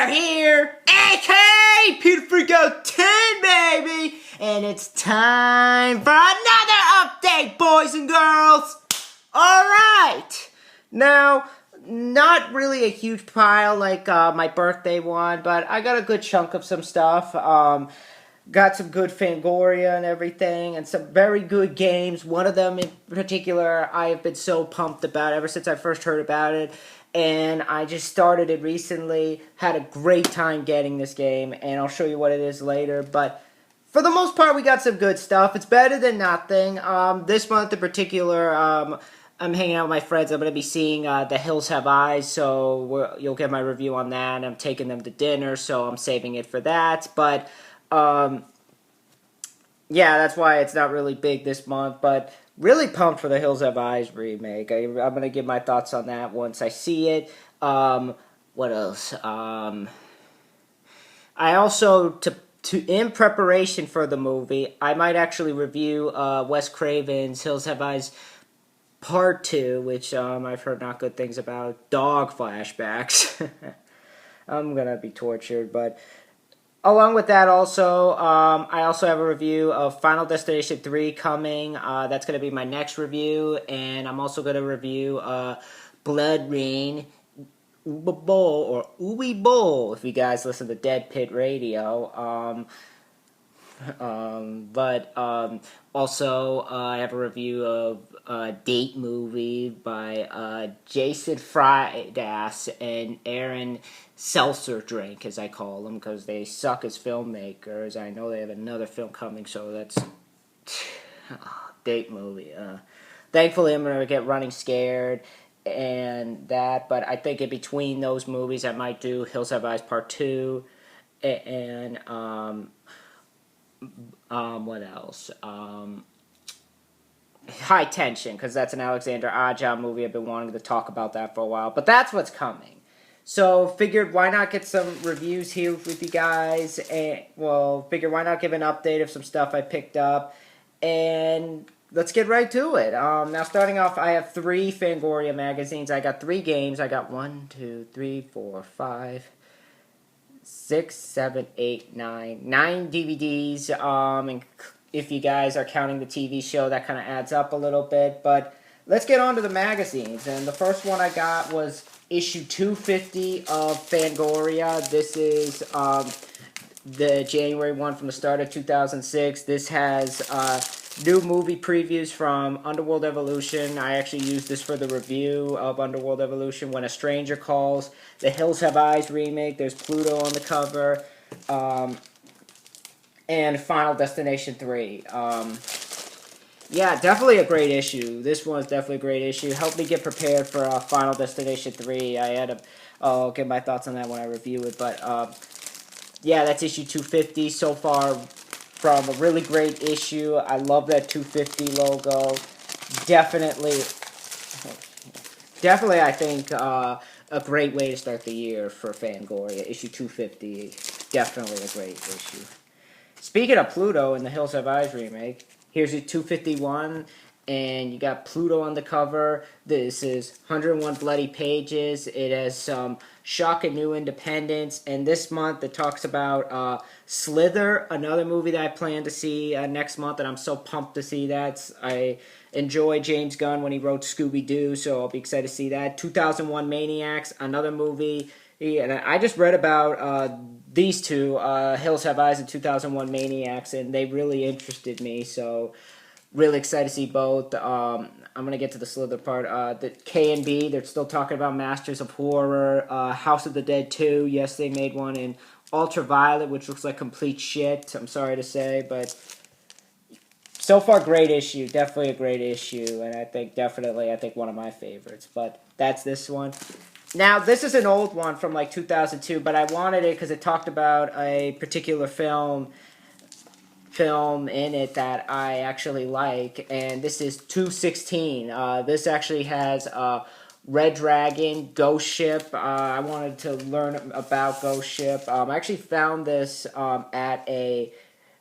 here, aka Peter Freakout 10, baby! And it's time for another update, boys and girls! Alright! Now, not really a huge pile like my birthday one, but I got a good chunk of some stuff. Got some good Fangoria and everything, and some very good games. One of them in particular I have been so pumped about ever since I first heard about it. And I just started it recently, had a great time getting this game, and I'll show you what it is later. But for the most part, we got some good stuff. It's better than nothing. This month in particular, I'm hanging out with my friends. I'm going to be seeing The Hills Have Eyes, so you'll get my review on that. I'm taking them to dinner, so I'm saving it for that. But yeah, that's why it's not really big this month, but really pumped for the Hills Have Eyes remake. I'm going to give my thoughts on that once I see it. What else? I also, in preparation for the movie, I might actually review Wes Craven's Hills Have Eyes Part 2, which I've heard not good things about. Dog flashbacks. I'm going to be tortured, but along with that, also, I also have a review of Final Destination 3 coming. That's going to be my next review. And I'm also going to review Blood Rain, or Uwe Bowl, if you guys listen to Dead Pit Radio. Also, I have a review of Date Movie by Jason Fridass and Aaron Seltzer Drink, as I call them, because they suck as filmmakers. I know they have another film coming, so that's Date Movie. Thankfully, I'm going to get Running Scared and that, but I think in between those movies, I might do Hills Have Eyes Part 2 and what else? High Tension, because that's an Alexander Aja movie. I've been wanting to talk about that for a while, but that's what's coming. So, figured why not get some reviews here with you guys, and, well, figured why not give an update of some stuff I picked up, and let's get right to it. Now, starting off, I have 3 Fangoria magazines. I got 3 games. I got 1, 2, 3, 4, 5... 6, 7, 8, 9 DVDs, and if you guys are counting the TV show, that kind of adds up a little bit, but let's get on to the magazines, and the first one I got was issue 250 of Fangoria. This is the January one from the start of 2006. This has new movie previews from Underworld Evolution. I actually used this for the review of Underworld Evolution. When a Stranger Calls, the Hills Have Eyes remake. There's Pluto on the cover. And Final Destination 3. Yeah, definitely a great issue. This one's definitely a great issue. Helped me get prepared for Final Destination 3. I'll get my thoughts on that when I review it. But, yeah, that's issue 250 so far. From a really great issue. I love that 250 logo. Definitely, I think a great way to start the year for Fangoria. Issue 250, definitely a great issue. Speaking of Pluto and the Hills Have Eyes remake, here's your 251, and you got Pluto on the cover. This is 101 bloody pages. It has some shock and new independence, and this month it talks about Slither, another movie that I plan to see next month, and I'm so pumped to see that. I enjoy James Gunn when he wrote Scooby-Doo, so I'll be excited to see that. 2001 Maniacs, another movie, and I just read about these two, Hills Have Eyes and 2001 Maniacs, and they really interested me, so really excited to see both. I'm going to get to the Slither part. The K&B, they're still talking about Masters of Horror. House of the Dead 2, yes, they made one in Ultraviolet, which looks like complete shit, I'm sorry to say, but so far, great issue. Definitely a great issue, and I think one of my favorites, but that's this one. Now, this is an old one from like 2002, but I wanted it because it talked about a particular film in it that I actually like, and this is 216. This actually has Red Dragon, Ghost Ship. I wanted to learn about Ghost Ship. I actually found this at a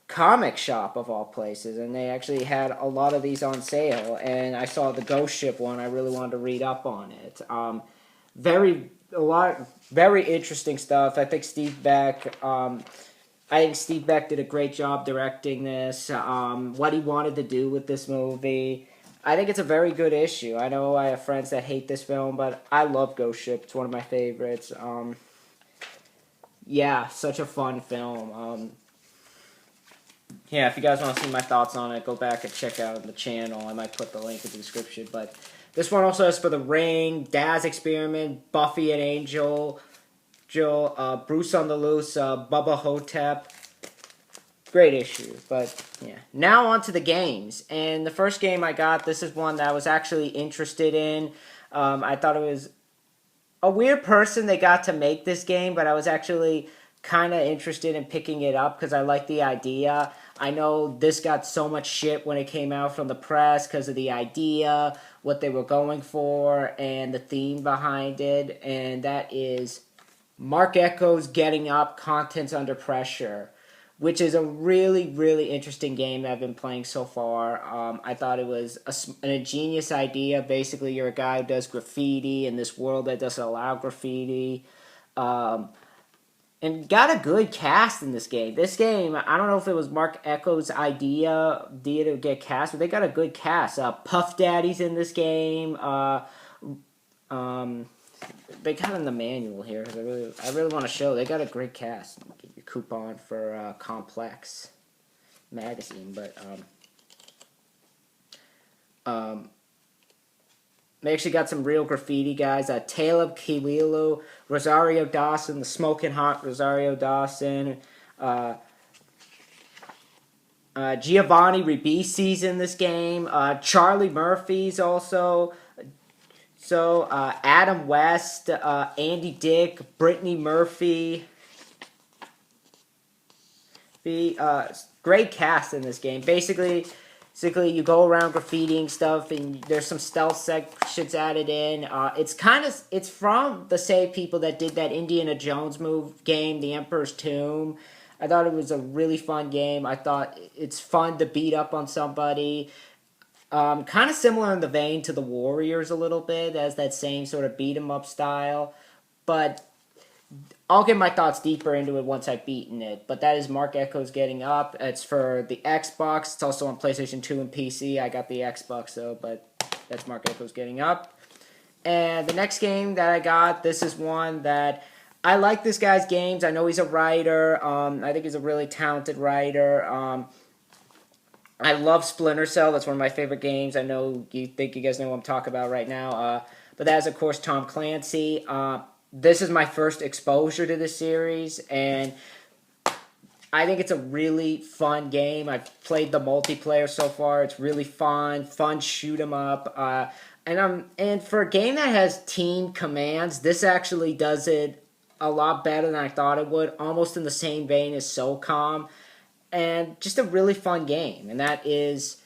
comic shop of all places, and they actually had a lot of these on sale, and I saw the Ghost Ship one. I really wanted to read up on it. Very interesting stuff. I think Steve Beck. I think Steve Beck did a great job directing this. What he wanted to do with this movie. I think it's a very good issue. I know I have friends that hate this film, but I love Ghost Ship. It's one of my favorites. Yeah, such a fun film. Yeah, if you guys want to see my thoughts on it, go back and check out the channel. I might put the link in the description. But this one also has For the Ring, Daz Experiment, Buffy and Angel, Bruce on the Loose, Bubba Hotep. Great issue. But yeah, now on to the games. And the first game I got, this is one that I was actually interested in. I thought it was a weird person they got to make this game, but I was actually kind of interested in picking it up because I like the idea. I know this got so much shit when it came out from the press because of the idea, what they were going for, and the theme behind it, and that is Mark Echo's Getting Up, Contents Under Pressure, which is a really, really interesting game that I've been playing so far. I thought it was an ingenious idea. Basically, you're a guy who does graffiti in this world that doesn't allow graffiti. And got a good cast in this game. This game, I don't know if it was Mark Echo's idea to get cast, but they got a good cast. Puff Daddy's in this game. They got in the manual here. I really want to show. They got a great cast. Get your coupon for Complex magazine, but they actually got some real graffiti guys. Taleb Kiwilu, Rosario Dawson, the Smoking Hot Rosario Dawson. Giovanni Ribisi's in this game. Charlie Murphy's also. So, Adam West, Andy Dick, Brittany Murphy. Great cast in this game. Basically, you go around graffitiing stuff, and there's some stealth sections added in. It's from the same people that did that Indiana Jones game, The Emperor's Tomb. I thought it was a really fun game. I thought it's fun to beat up on somebody. Kind of similar in the vein to the Warriors a little bit, as that same sort of beat 'em up style. But I'll get my thoughts deeper into it once I've beaten it. But that is Mark Echo's Getting Up. It's for the Xbox. It's also on PlayStation 2 and PC. I got the Xbox though, but that's Mark Echo's Getting Up. And the next game that I got, this is one that I like this guy's games. I know he's a writer. I think he's a really talented writer. I love Splinter Cell. That's one of my favorite games. I know you think you guys know what I'm talking about right now. But that is, of course, Tom Clancy. This is my first exposure to this series, and I think it's a really fun game. I've played the multiplayer so far. It's really fun shoot 'em up. And for a game that has team commands, this actually does it a lot better than I thought it would. Almost in the same vein as SOCOM. And just a really fun game, and that is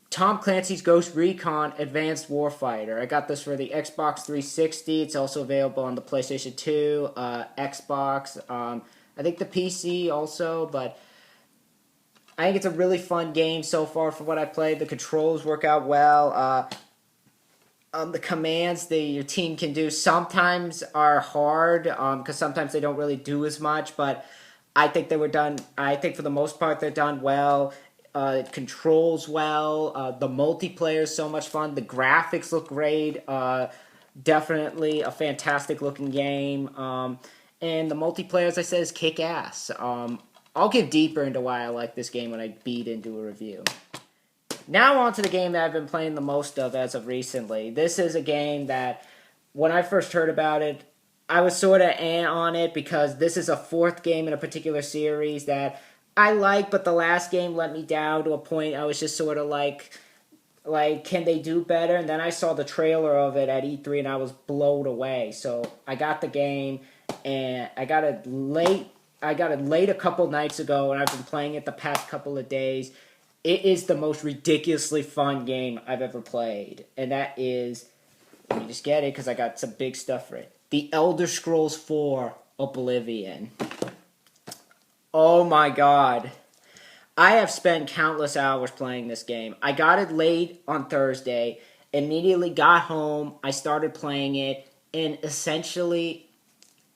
Tom Clancy's Ghost Recon Advanced Warfighter. I got this for the Xbox 360. It's also available on the PlayStation 2, Xbox, I think the PC also, but I think it's a really fun game so far for what I played. The controls work out well. The commands that your team can do sometimes are hard, because sometimes they don't really do as much, but I think they were done. I think for the most part they're done well. It controls well. The multiplayer is so much fun. The graphics look great. Definitely a fantastic looking game. And the multiplayer, as I said, is kick ass. I'll get deeper into why I like this game when I beat into a review. Now on to the game that I've been playing the most of as of recently. This is a game that when I first heard about it, I was sort of on it because this is a fourth game in a particular series that I like, but the last game let me down to a point I was just sort of like, can they do better? And then I saw the trailer of it at E3 and I was blown away. So I got the game, and I got it late a couple nights ago, and I've been playing it the past couple of days. It is the most ridiculously fun game I've ever played. And that is, let me just get it because I got some big stuff for it. The Elder Scrolls 4 Oblivion. Oh my god. I have spent countless hours playing this game. I got it late on Thursday, immediately got home, I started playing it, and essentially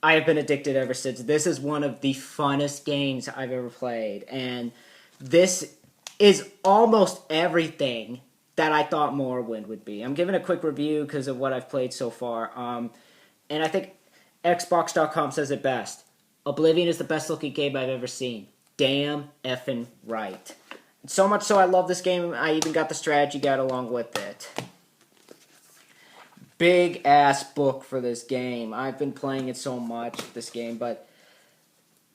I have been addicted ever since. This is one of the funnest games I've ever played. And this is almost everything that I thought Morrowind would be. I'm giving a quick review because of what I've played so far. And I think Xbox.com says it best. Oblivion is the best looking game I've ever seen. Damn effing right. So much so I love this game, I even got the strategy guide along with it. Big ass book for this game. I've been playing it so much, this game, but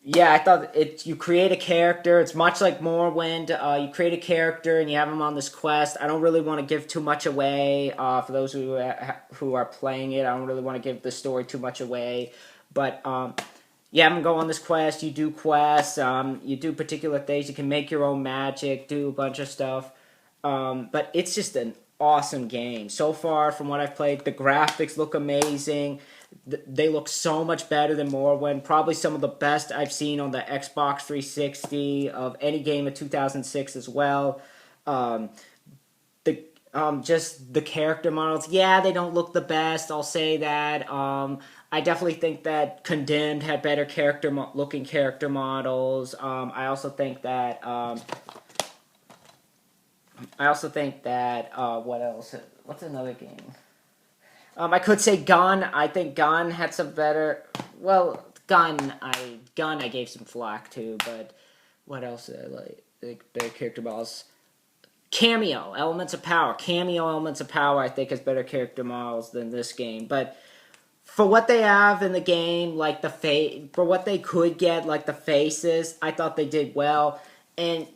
yeah, I thought you create a character. It's much like Morrowind. You create a character and you have him on this quest. I don't really want to give too much away for those who are playing it. I don't really want to give the story too much away, but you have him go on this quest. You do quests. You do particular things. You can make your own magic. Do a bunch of stuff. But it's just an awesome game so far. From what I've played, the graphics look amazing. They look so much better than Morrowind. Probably some of the best I've seen on the Xbox 360 of any game of 2006 as well. Just the character models, yeah, they don't look the best. I'll say that. I definitely think that Condemned had better looking character models. I also think that. What else? What's another game? I could say Gun. I think Gun had some better. Well, Gun I gave some flack to, but what else did I like? Better character models. Cameo Elements of Power. I think has better character models than this game, but for what they have in the game, like for what they could get, like the faces, I thought they did well, and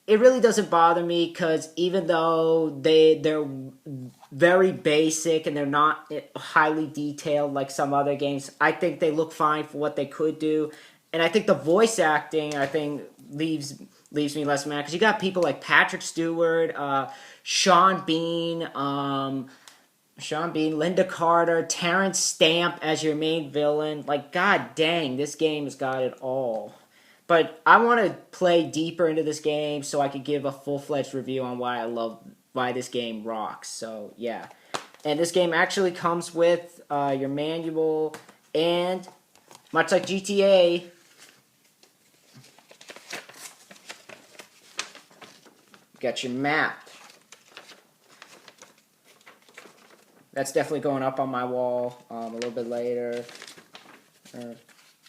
it really doesn't bother me because even though they're very basic and they're not highly detailed like some other games, I think they look fine for what they could do. And I think the voice acting, leaves me less mad because you got people like Patrick Stewart, Sean Bean, Linda Carter, Terrence Stamp as your main villain. Like, god dang, this game has got it all. But I want to play deeper into this game so I could give a full-fledged review on why this game rocks. So, yeah. And this game actually comes with your manual and, much like GTA, you got your map. That's definitely going up on my wall a little bit later.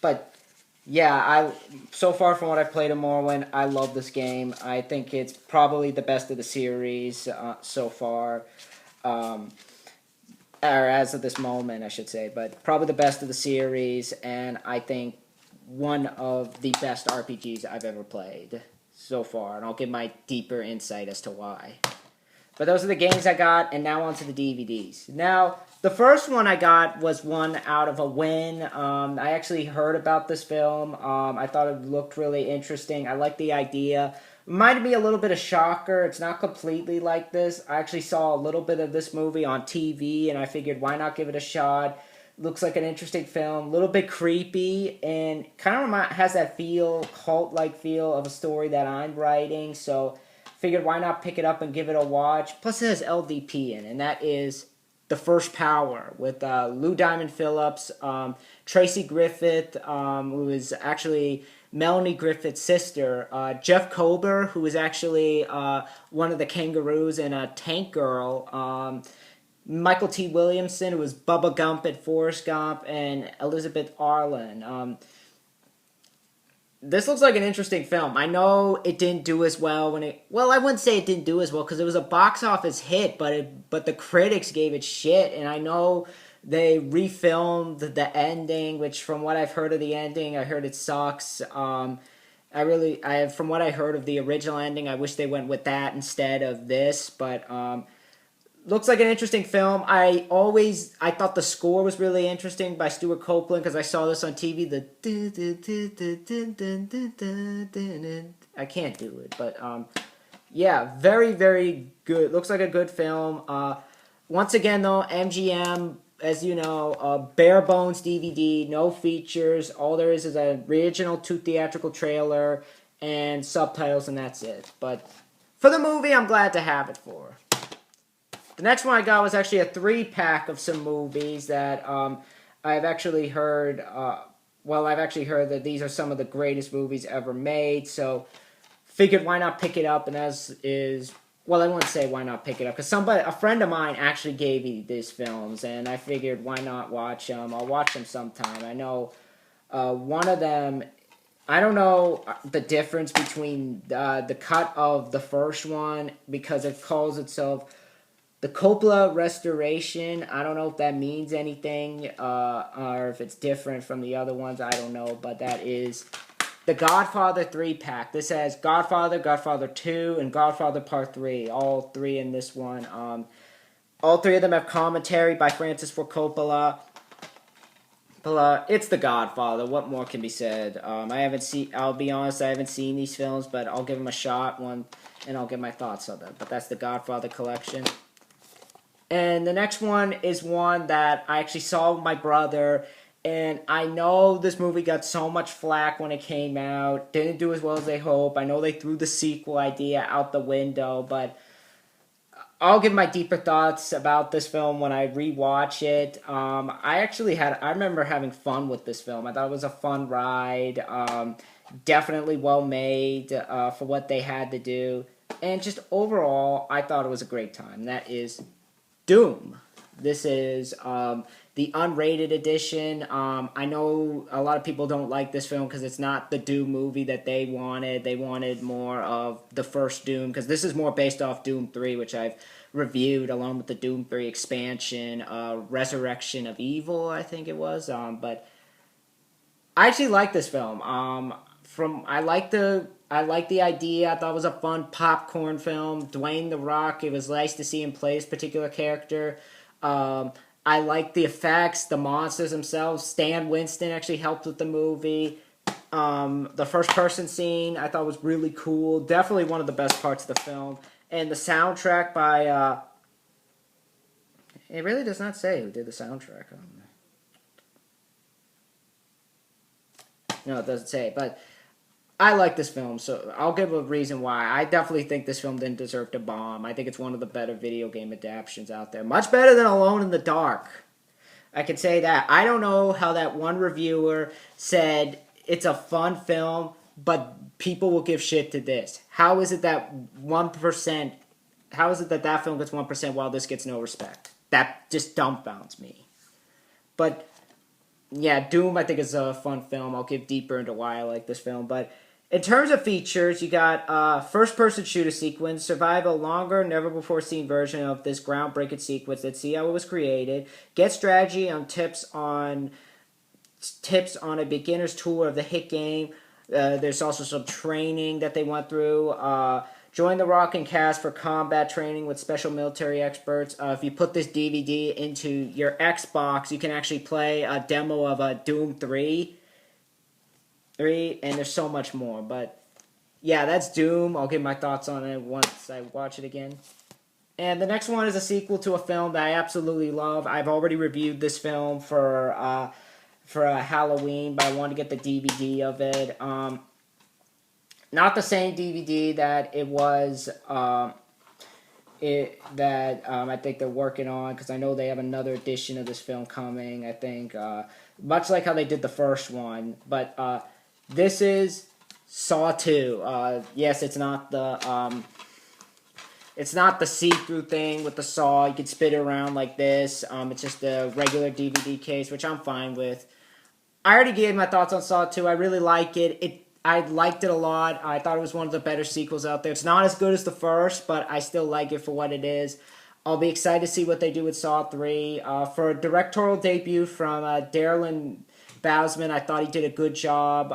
But yeah, so far from what I've played of Morrowind, I love this game. I think it's probably the best of the series so far. Or as of this moment, I should say. But probably the best of the series, and I think one of the best RPGs I've ever played so far. And I'll give my deeper insight as to why. But those are the games I got, and now on to the DVDs. Now, the first one I got was one out of a win. I actually heard about this film. I thought it looked really interesting. I liked the idea. Reminded me a little bit of Shocker. It's not completely like this. I actually saw a little bit of this movie on TV, and I figured, why not give it a shot? Looks like an interesting film. A little bit creepy, and kind of has that cult-like feel of a story that I'm writing, so figured why not pick it up and give it a watch. Plus it has LVP in, and that is The First Power with Lou Diamond Phillips, Tracy Griffith, who is actually Melanie Griffith's sister, Jeff Kober, who is actually one of the kangaroos in Tank Girl, Michael T. Williamson, who was Bubba Gump at Forrest Gump, and Elizabeth Arlen. This looks like an interesting film. I know it didn't do as well I wouldn't say it didn't do as well because it was a box office hit, but the critics gave it shit, and I know they refilmed the ending, which from what I've heard of the ending, I heard it sucks. From what I heard of the original ending, I wish they went with that instead of this, but looks like an interesting film. I thought the score was really interesting by Stuart Copeland because I saw this on TV. I can't do it, but yeah, very, very good. Looks like a good film. Once again, though, MGM, as you know, bare bones DVD, no features. All there is an original 2 theatrical trailer and subtitles, and that's it. But for the movie, I'm glad to have it for. The next one I got was actually a 3-pack of some movies that I've actually heard, I've actually heard that these are some of the greatest movies ever made. So figured why not pick it up, and as is, well, I wouldn't say why not pick it up, because a friend of mine actually gave me these films, and I figured why not watch them. I'll watch them sometime. I know one of them, I don't know the difference between the cut of the first one, because it calls itself the Coppola Restoration. I don't know if that means anything, or if it's different from the other ones. I don't know, but that is the Godfather 3-pack. This has Godfather, Godfather 2, and Godfather Part 3. All three in this one. All three of them have commentary by Francis Ford Coppola. It's the Godfather. What more can be said? I'll be honest, I haven't seen these films, but I'll give them a shot and I'll give my thoughts on them. But that's the Godfather Collection. And the next one is one that I actually saw with my brother, and I know this movie got so much flack when it came out. Didn't do as well as they hoped. I know they threw the sequel idea out the window, but I'll give my deeper thoughts about this film when I rewatch it. I remember having fun with this film. I thought it was a fun ride. Definitely well made for what they had to do. And just overall, I thought it was a great time. That is Doom. This is the unrated edition. I know a lot of people don't like this film because it's not the Doom movie that they wanted. They wanted more of the first Doom, because this is more based off Doom 3, which I've reviewed along with the Doom 3 expansion, Resurrection of Evil, I think it was. But I actually like this film. I like the idea. I thought it was a fun popcorn film. Dwayne The Rock, it was nice to see him play this particular character. I like the effects, the monsters themselves. Stan Winston actually helped with the movie. The first person scene I thought was really cool. Definitely one of the best parts of the film. And the soundtrack by, it really does not say who did the soundtrack. No, it doesn't say, but I like this film, so I'll give a reason why. I definitely think this film didn't deserve to bomb. I think it's one of the better video game adaptations out there. Much better than Alone in the Dark. I can say that. I don't know how that one reviewer said it's a fun film, but people will give shit to this. How is it that 1%, how is it that that film gets 1% while this gets no respect? That just dumbfounds me. But yeah, Doom I think is a fun film. I'll get deeper into why I like this film, but in terms of features, you got first-person shooter sequence, survive a longer, never-before-seen version of this groundbreaking sequence. Let's see how it was created. Get strategy on tips on a beginner's tour of the hit game. There's also some training that they went through. Join the Rock and cast for combat training with special military experts. If you put this DVD into your Xbox, you can actually play a demo of Doom 3. And there's so much more, but yeah, that's Doom. I'll give my thoughts on it once I watch it again. And the next one is a sequel to a film that I absolutely love. I've already reviewed this film for Halloween, but I wanted to get the DVD of it. Not the same DVD that it was I think they're working on, because I know they have another edition of this film coming. I think much like how they did the first one, but this is Saw 2. Yes, it's not the see-through thing with the saw. You can spit it around like this. It's just a regular DVD case, which I'm fine with. I already gave my thoughts on Saw 2. I really like it. I liked it a lot. I thought it was one of the better sequels out there. It's not as good as the first, but I still like it for what it is. I'll be excited to see what they do with Saw 3. For a directorial debut from Darren Bousman, I thought he did a good job.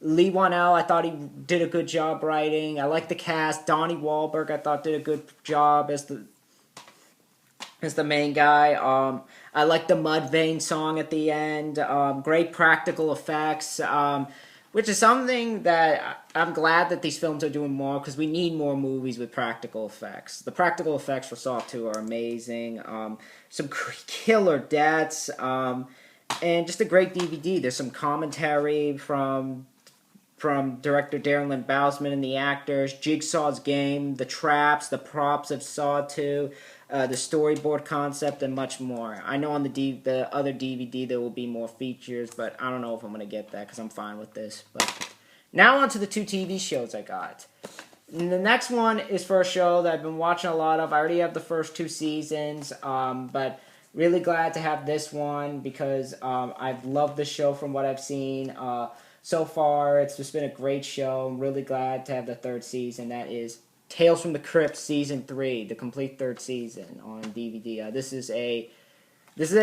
Lee Wanell, I thought he did a good job writing. I like the cast. Donnie Wahlberg, I thought did a good job as the main guy. I like the Mudvayne song at the end. Great practical effects, which is something that I'm glad that these films are doing more, because we need more movies with practical effects. The practical effects for Saw 2 are amazing. Some killer deaths. And just a great DVD. There's some commentary from from director Darren Lynn Bousman and the actors, Jigsaw's game, the traps, the props of Saw 2, the storyboard concept, and much more. I know on the other DVD there will be more features, but I don't know if I'm going to get that because I'm fine with this. But now on to the 2 TV shows I got. And the next one is for a show that I've been watching a lot of. I already have the first 2 seasons, but really glad to have this one because I've loved the show from what I've seen. So far, it's just been a great show. I'm really glad to have the 3rd season. That is Tales from the Crypt Season 3, the complete 3rd season on DVD. This is a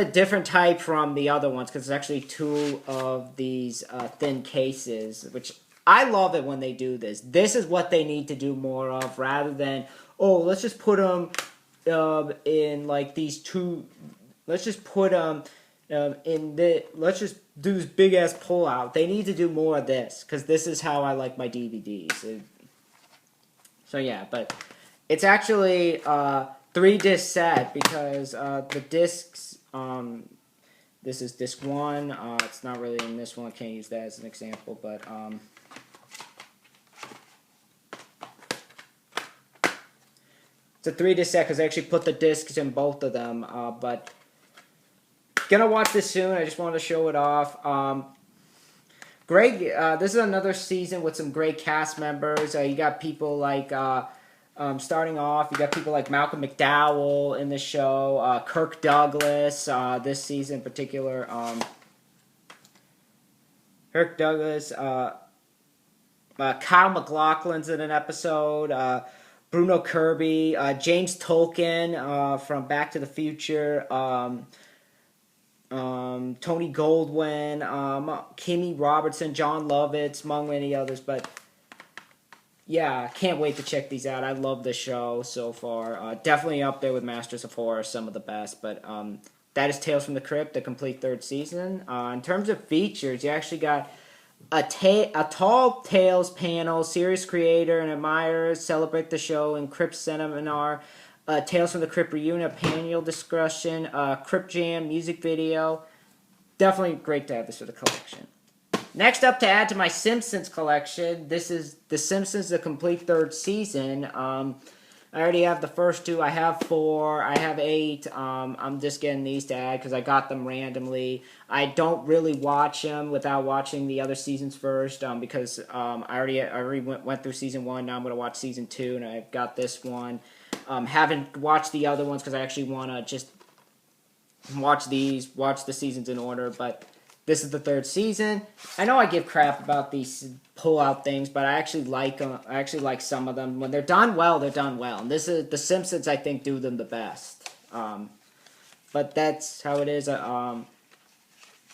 different type from the other ones because it's actually 2 of these thin cases, which I love it when they do this. This is what they need to do more of rather than, oh, let's just put them in like these 2, let's just put them let's just do this big ass pull out. They need to do more of this because this is how I like my DVDs. So yeah, but it's actually 3-disc set because the discs. This is disc 1. It's not really in this one. I can't use that as an example, but it's a 3-disc set because I actually put the discs in both of them. But gonna watch this soon. I just wanted to show it off. Great. This is another season with some great cast members. You got people like starting off. You got people like Malcolm McDowell in the show. Kirk Douglas. This season in particular. Kirk Douglas. Kyle MacLachlan's in an episode. Bruno Kirby. James Tolkien from Back to the Future. Tony Goldwyn, Kimmy Robertson, John Lovitz, among many others. But yeah, can't wait to check these out. I love the show so far. Definitely up there with Masters of Horror, some of the best. But that is Tales from the Crypt, the complete 3rd season. In terms of features, you actually got a Tall Tales panel, series creator and admirers celebrate the show in Crypt seminar. Tales from the Crypt reunion, panel discussion, Crypt Jam, music video. Definitely great to have this for the collection. Next up to add to my Simpsons collection, this is The Simpsons, the complete 3rd season. I already have the first 2. I have 4. I have 8. I'm just getting these to add because I got them randomly. I don't really watch them without watching the other seasons first because I already went through season 1. Now I'm going to watch season 2, and I've got this one. Haven't watched the other ones because I actually want to just watch the seasons in order, but this is the 3rd season. I know I give crap about these pull-out things, but I actually like them. I actually like some of them. When they're done well, they're done well. And this is The Simpsons, I think, do them the best. But that's how it is. I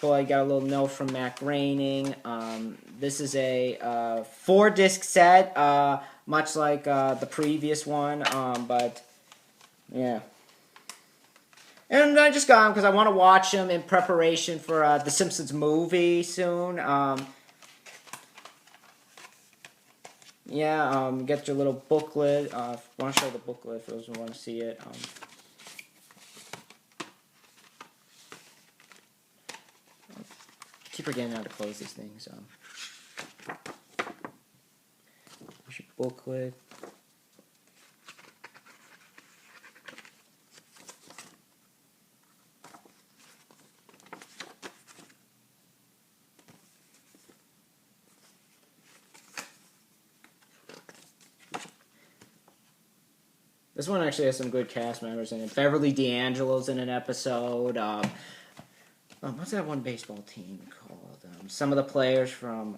got a little note from Matt Groening. This is a 4-disc set, much like the previous one, but yeah. And I just got them because I want to watch them in preparation for the Simpsons movie soon. Get your little booklet. I want to show the booklet for those who want to see it. Keep forgetting how to close these things. Here's your booklet. This one actually has some good cast members in it. Beverly D'Angelo's in an episode. What's that one baseball team called? Some of the players from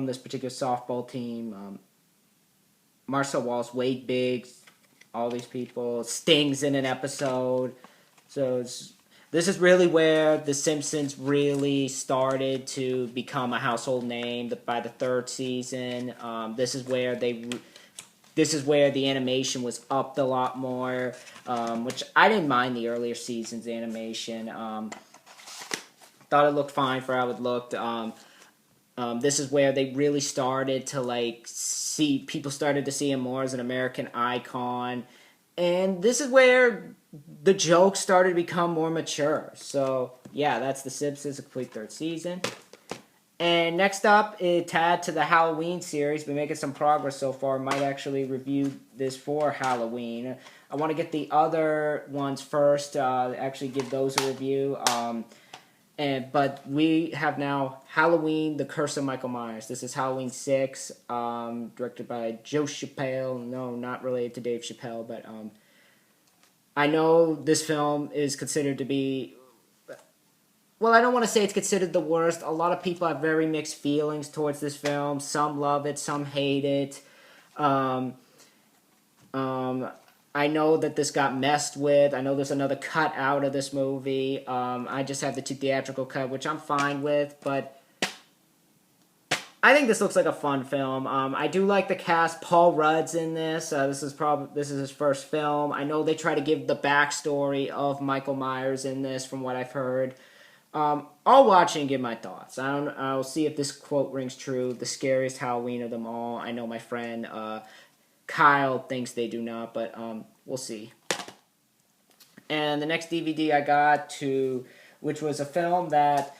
this particular softball team. Marcel Wallace, Wade Biggs, all these people. Sting's in an episode. So this is really where The Simpsons really started to become a household name by the 3rd season. This is where the animation was upped a lot more, which I didn't mind the earlier seasons animation. Thought it looked fine for how it looked. This is where they really started to people started to see him more as an American icon. And this is where the jokes started to become more mature. So, yeah, that's The Simpsons, a complete third season. And next up, it tied to the Halloween series. Been making some progress so far. Might actually review this for Halloween. I want to get the other ones first. Actually, give those a review. But we have now Halloween: The Curse of Michael Myers. This is Halloween 6, directed by Joe Chappelle. No, not related to Dave Chappelle, but I know this film is considered to be. Well, I don't want to say it's considered the worst. A lot of people have very mixed feelings towards this film. Some love it, some hate it. Um, I know that this got messed with. I know there's another cut out of this movie. I just have the 2 theatrical cut, which I'm fine with, but I think this looks like a fun film. I do like the cast. Paul Rudd's in this. This is his first film. I know they try to give the backstory of Michael Myers in this, from what I've heard. I'll watch it and give my thoughts. I'll see if this quote rings true. The scariest Halloween of them all. I know my friend Kyle thinks they do not, but we'll see. And the next DVD I got which was a film that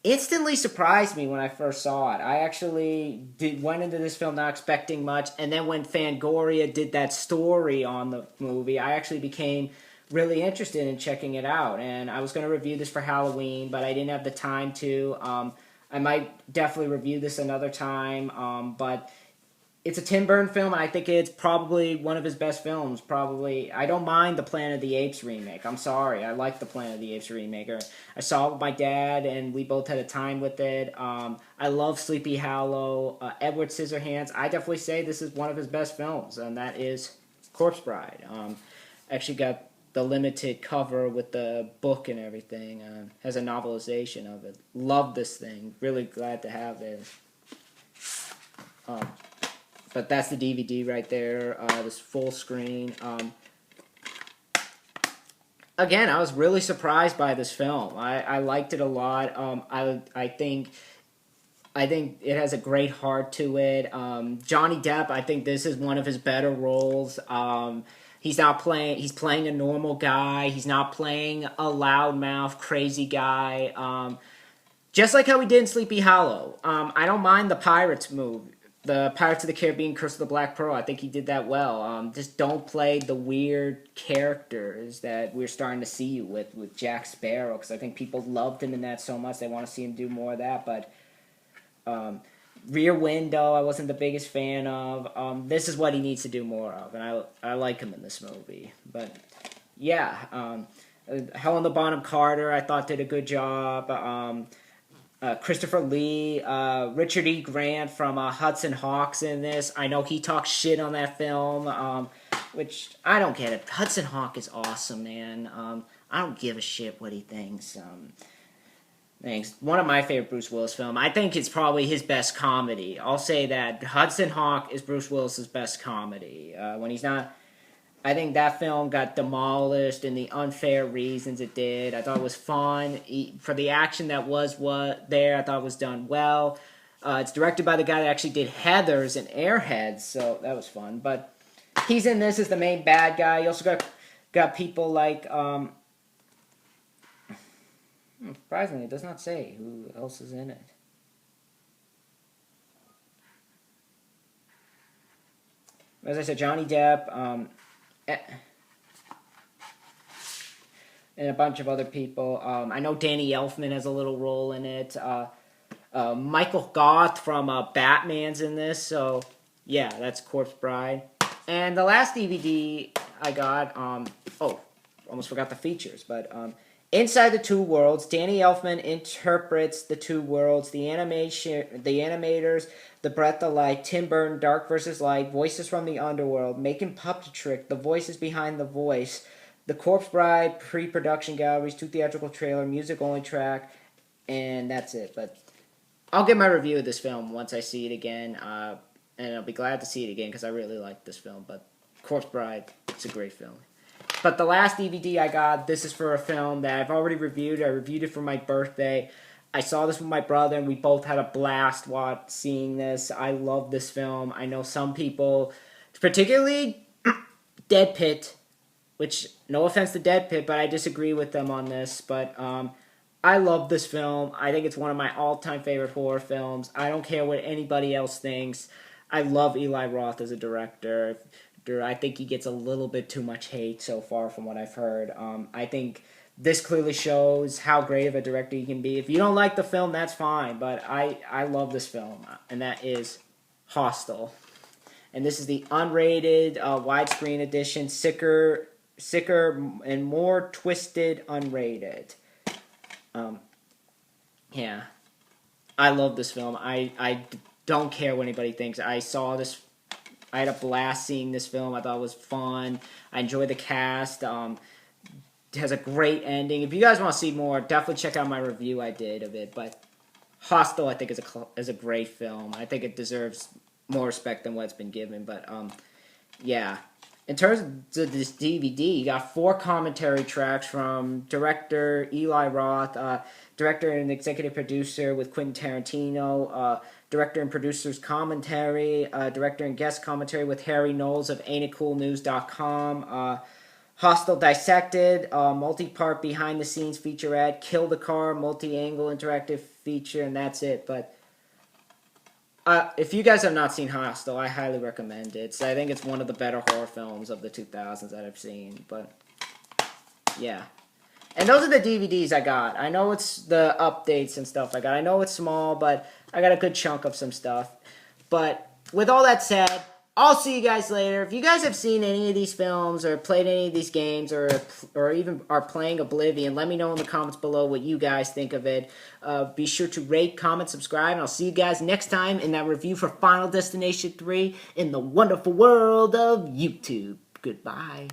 instantly surprised me when I first saw it. I actually went into this film not expecting much, and then when Fangoria did that story on the movie, I actually became really interested in checking it out. And I was going to review this for Halloween, but I didn't have the time to. I might definitely review this another time, but it's a Tim Burton film, and I think it's probably one of his best films. Probably, I don't mind the Planet of the Apes remake. I'm sorry, I like the Planet of the Apes remake. I saw it with my dad, and we both had a time with it. I love Sleepy Hollow. Edward Scissorhands. I definitely say this is one of his best films, and that is Corpse Bride. Actually got the limited cover with the book and everything. Has a novelization of it. Love this thing. Really glad to have it. But that's the DVD right there. This full screen. Again, I was really surprised by this film. I liked it a lot. I think it has a great heart to it. Johnny Depp, I think this is one of his better roles. He's playing a normal guy. He's not playing a loudmouth, crazy guy. Just like how he did in Sleepy Hollow. I don't mind the Pirates movie. The Pirates of the Caribbean, Curse of the Black Pearl. I think he did that well. Just don't play the weird characters that we're starting to see with Jack Sparrow, because I think people loved him in that so much they want to see him do more of that. But Rear Window, I wasn't the biggest fan of. This is what he needs to do more of, and I like him in this movie. But yeah, Helena Bonham Carter, I thought did a good job. Christopher Lee, Richard E. Grant from Hudson Hawk's in this. I know he talks shit on that film, which I don't get it. Hudson Hawk is awesome, man. I don't give a shit what he thinks. Thanks. One of my favorite Bruce Willis film. I think it's probably his best comedy. I'll say that Hudson Hawk is Bruce Willis's best comedy. When he's not. I think that film got demolished in the unfair reasons it did. I thought it was fun. For the action that was there, I thought it was done well. It's directed by the guy that actually did Heathers and Airheads, so that was fun. But he's in this as the main bad guy. You also got people like... surprisingly, it does not say who else is in it. As I said, Johnny Depp... and a bunch of other people. I know Danny Elfman has a little role in it. Michael Goth from Batman's in this. So, yeah, that's Corpse Bride. And the last DVD I got, almost forgot the features, but Inside the Two Worlds, Danny Elfman interprets the two worlds, the animators, The Breath of Light, Tim Burton, Dark vs. Light, Voices from the Underworld, Making Puppet Trick, The Voices Behind the Voice, The Corpse Bride, pre-production galleries, 2 theatrical trailer, music-only track, and that's it. But I'll give my review of this film once I see it again, and I'll be glad to see it again because I really like this film. But Corpse Bride, it's a great film. But the last DVD I got, this is for a film that I've already reviewed. I reviewed it for my birthday. I saw this with my brother, and we both had a blast while seeing this. I love this film. I know some people, particularly Dead Pit, which, no offense to Dead Pit, but I disagree with them on this. But I love this film. I think it's one of my all-time favorite horror films. I don't care what anybody else thinks. I love Eli Roth as a director. I think he gets a little bit too much hate so far from what I've heard. I think this clearly shows how great of a director he can be. If you don't like the film, that's fine. But I love this film, and that is Hostel. And this is the unrated widescreen edition, sicker and more twisted unrated. Yeah, I love this film. I don't care what anybody thinks. I saw this. I had a blast seeing this film. I thought it was fun. I enjoyed the cast. It has a great ending. If you guys want to see more, definitely check out my review I did of it. But Hostel, I think, is a great film. I think it deserves more respect than what's been given. But yeah. In terms of this DVD, you got 4 commentary tracks from director Eli Roth, director and executive producer with Quentin Tarantino, director and producer's commentary, director and guest commentary with Harry Knowles of AinitCoolNews.com, Hostel Dissected, multi-part behind-the-scenes featurette, Kill the Car, multi-angle interactive feature, and that's it. But if you guys have not seen Hostel, I highly recommend it. I think it's one of the better horror films of the 2000s that I've seen. But yeah. And those are the DVDs I got. I know it's the updates and stuff I got. I know it's small, but I got a good chunk of some stuff. But with all that said, I'll see you guys later. If you guys have seen any of these films or played any of these games or even are playing Oblivion, let me know in the comments below what you guys think of it. Be sure to rate, comment, subscribe, and I'll see you guys next time in that review for Final Destination 3 in the wonderful world of YouTube. Goodbye.